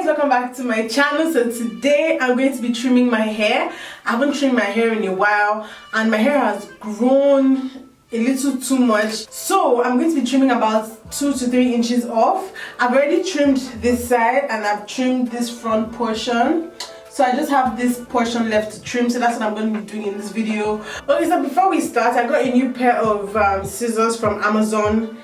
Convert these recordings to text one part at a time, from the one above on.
guys, welcome back to my channel. So today I'm going to be trimming my hair. I haven't trimmed my hair in a while and my hair has grown a little too much, so I'm going to be trimming about 2 to 3 inches off. I've already trimmed this side and I've trimmed this front portion, so I just have this portion left to trim. So that's what I'm going to be doing in this video. Okay, so before we start, I got a new pair of scissors from Amazon.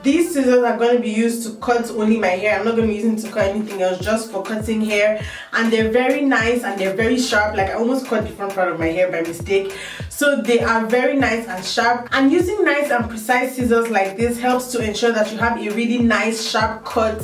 These scissors are going to be used to cut only my hair. I'm not going to be using to cut anything else, just for cutting hair. And they're very nice and they're very sharp. Like, I almost cut the front part of my hair by mistake. So they are very nice and sharp. And using nice and precise scissors like this helps to ensure that you have a really nice sharp cut.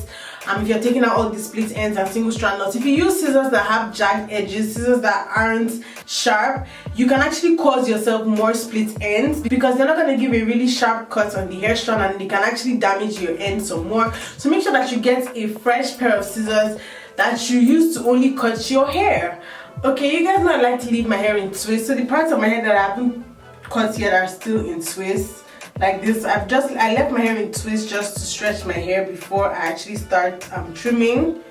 If you're taking out all the split ends and single strand knots. If you use scissors that have jagged edges, scissors that aren't sharp, you can actually cause yourself more split ends because they're not going to give a really sharp cut on the hair strand and they can actually damage your ends some more. So make sure that you get a fresh pair of scissors that you use to only cut your hair. Okay, you guys know I like to leave my hair in twists, so the parts of my hair that I haven't cut yet are still in twists. Like this, I left my hair in twists just to stretch my hair before I actually start trimming.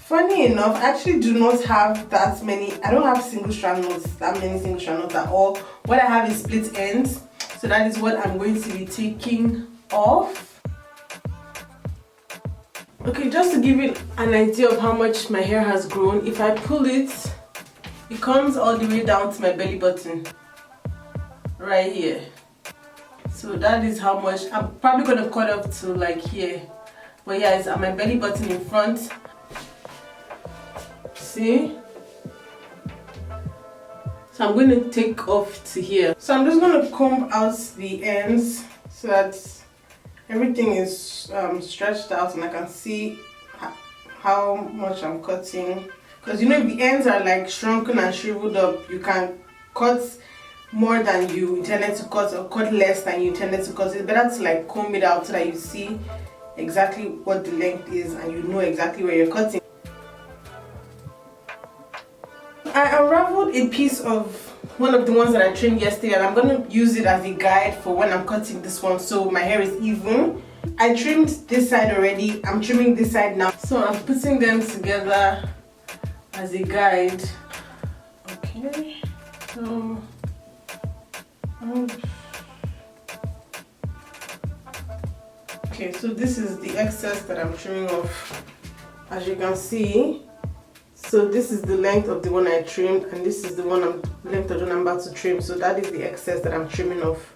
Funny enough, I actually do not have that many. I don't have single strand knots, that many single strand knots at all. What I have is split ends, so that is what I'm going to be taking off. Okay, just to give you an idea of how much my hair has grown, if I pull it, it comes all the way down to my belly button. Right here. So that is how much. I'm probably going to cut off to like here, but yeah, it's at my belly button in front. See? So I'm going to take off to here. So I'm just going to comb out the ends so that everything is stretched out and I can see how much I'm cutting. Because you know, if the ends are like shrunken and shriveled up, you can cut more than you intended to cut or cut less than you intended to cut. It's better to like comb it out so that you see exactly what the length is and you know exactly where you're cutting. I unraveled a piece of one of the ones that I trimmed yesterday and I'm going to use it as a guide for when I'm cutting this one so my hair is even. I trimmed this side already. I'm trimming this side now. So I'm putting them together as a guide. Okay, so okay, so this is the excess that I'm trimming off, as you can see. So this is the length of the one I trimmed and this is the length of the one I'm about to trim. So that is the excess that I'm trimming off.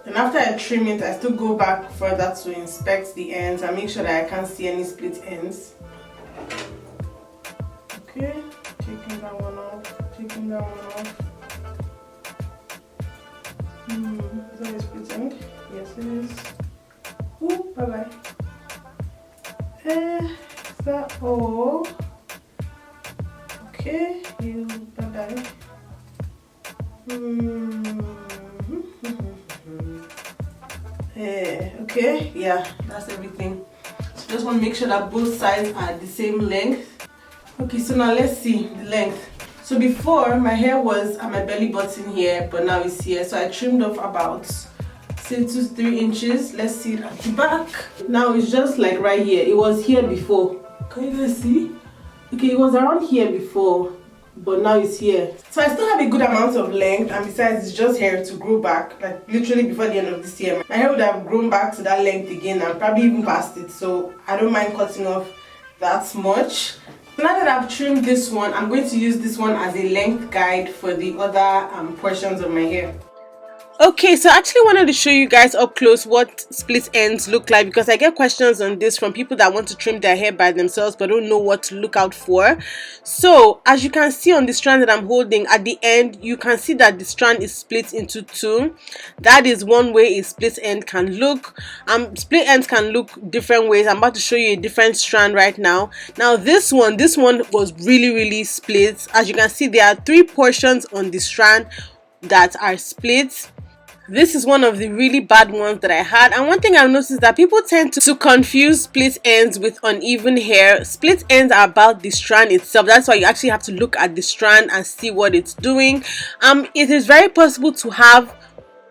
And after I trim it, I still go back further to inspect the ends and make sure that I can't see any split ends. Okay, taking that one off, taking that one off. Is that a split end? Yes, it is. Ooh, bye bye. Is that all? Okay, you bye bye. Okay, yeah, that's everything. So just want to make sure that both sides are the same length. Okay, so now let's see the length. So before, my hair was at my belly button here, but now it's here. So I trimmed off about, say, 2 to 3 inches. Let's see it at the back. Now it's just like right here. It was here before. Can you guys see? Okay, it was around here before, but now it's here. So I still have a good amount of length, and besides, it's just hair to grow back. Like literally before the end of this year, my hair would have grown back to that length again and probably even past it. So I don't mind cutting off that much. Now that I've trimmed this one, I'm going to use this one as a length guide for the other portions of my hair. Okay, so I actually wanted to show you guys up close what split ends look like because I get questions on this from people that want to trim their hair by themselves but don't know what to look out for. So as you can see on the strand that I'm holding at the end, you can see that the strand is split into 2. That is one way a split end can look. Split ends can look different ways. I'm about to show you a different strand right now. Now this one was really split. As you can see, there are 3 portions on the strand that are split. This is one of the really bad ones that I had, and one thing I've noticed is that people tend to confuse split ends with uneven hair. Split ends are about the strand itself. That's why you actually have to look at the strand and see what it's doing. It is very possible to have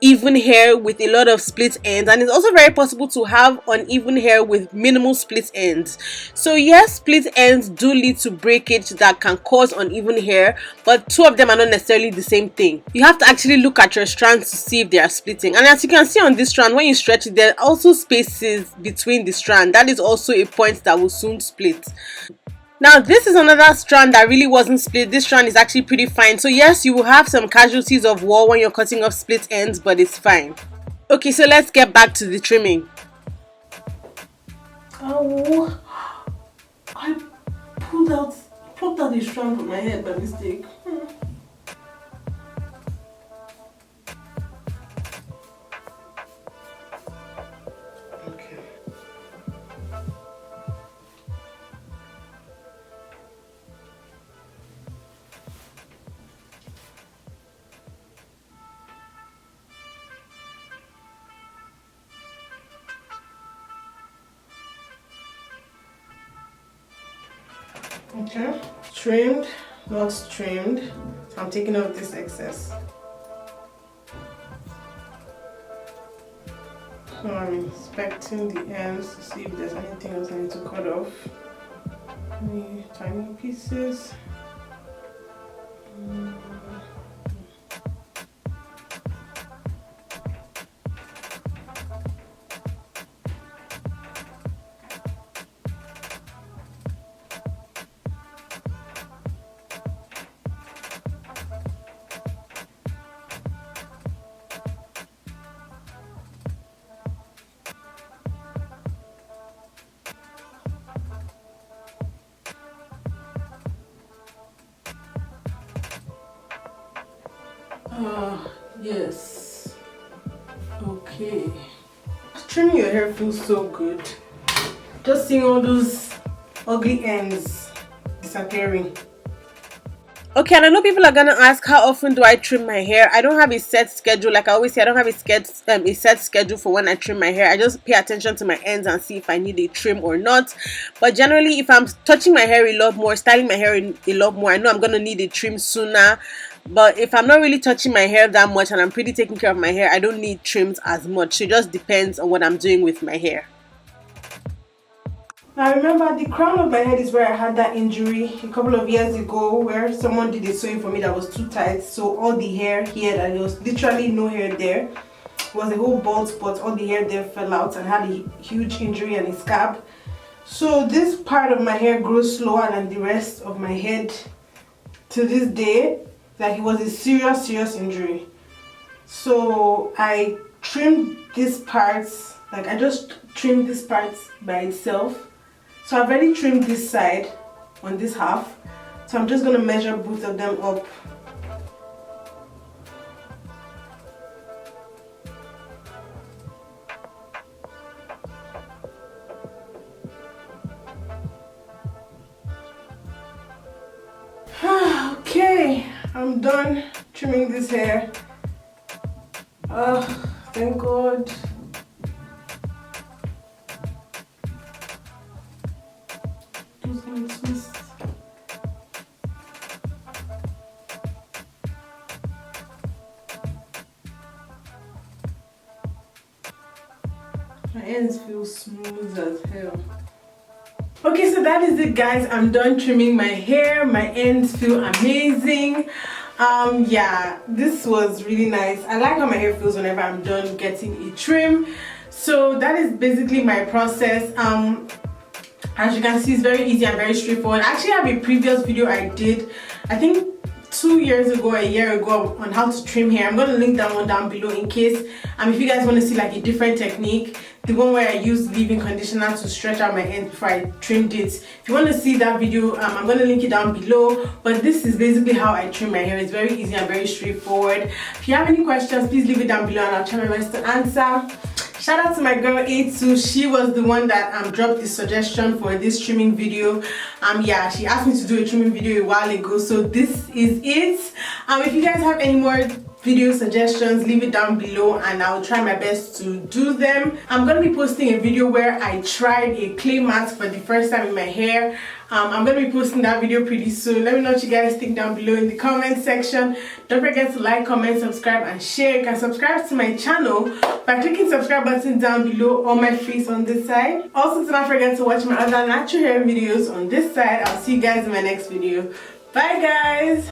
even hair with a lot of split ends, and it's also very possible to have uneven hair with minimal split ends. So yes, split ends do lead to breakage that can cause uneven hair, but two of them are not necessarily the same thing. You have to actually look at your strands to see if they are splitting, and as you can see on this strand, when you stretch it, there are also spaces between the strand. That is also a point that will soon split. Now this is another strand that really wasn't split. This strand is actually pretty fine. So yes, you will have some casualties of war when you're cutting off split ends, but it's fine. Okay, so let's get back to the trimming. Oh, I plucked out the strand from my head by mistake. Okay. Okay, trimmed, not trimmed. So I'm taking off this excess. So I'm inspecting the ends to see if there's anything else I need to cut off. Any tiny pieces. Yes. Okay. Trimming your hair feels so good. Just seeing all those ugly ends disappearing. Okay, and I know people are gonna ask, how often do I trim my hair? I don't have a set schedule. Like I always say, I don't have a set schedule for when I trim my hair. I just pay attention to my ends and see if I need a trim or not. But generally, if I'm touching my hair a lot more, styling my hair a lot more, I know I'm gonna need a trim sooner. But if I'm not really touching my hair that much and I'm pretty taking care of my hair, I don't need trims as much. So it just depends on what I'm doing with my hair. I remember the crown of my head is where I had that injury a couple of years ago, where someone did a sewing for me that was too tight. So all the hair here, that there was literally no hair there, was a whole bald spot. All the hair there fell out and had a huge injury and a scab. So this part of my hair grows slower than the rest of my head to this day. Like, it was a serious injury. So I trimmed this part, like I just trimmed this part by itself. So I've already trimmed this side on this half. So I'm just going to measure both of them up. Okay, I'm done trimming this hair. Thank God. Just gonna twist. My ends feel smooth as hell. Okay, so that is it, guys. I'm done trimming my hair. My ends feel amazing. Yeah, this was really nice. I like how my hair feels whenever I'm done getting a trim. So that is basically my process. As you can see, it's very easy and very straightforward. I actually have a previous video I did, I think 2 years ago, a year ago, on how to trim hair. I'm going to link that one down below in case if you guys want to see like a different technique, the one where I used leave-in conditioner to stretch out my ends before I trimmed it. If you want to see that video, I'm going to link it down below. But this is basically how I trim my hair. It's very easy and very straightforward. If you have any questions, please leave it down below and I'll try my best to answer. Shout out to my girl A2. She was the one that dropped the suggestion for this trimming video. Yeah, she asked me to do a trimming video a while ago, so this is it. If you guys have any more video suggestions, leave it down below and I'll try my best to do them. I'm gonna be posting a video where I tried a clay mask for the first time in my hair. I'm gonna be posting that video pretty soon. Let me know what you guys think down below in the comment section. Don't forget to like, comment, subscribe and share. You can subscribe to my channel by clicking subscribe button down below or my face on this side. Also, do not forget to watch my other natural hair videos on this side. I'll see you guys in my next video. Bye guys.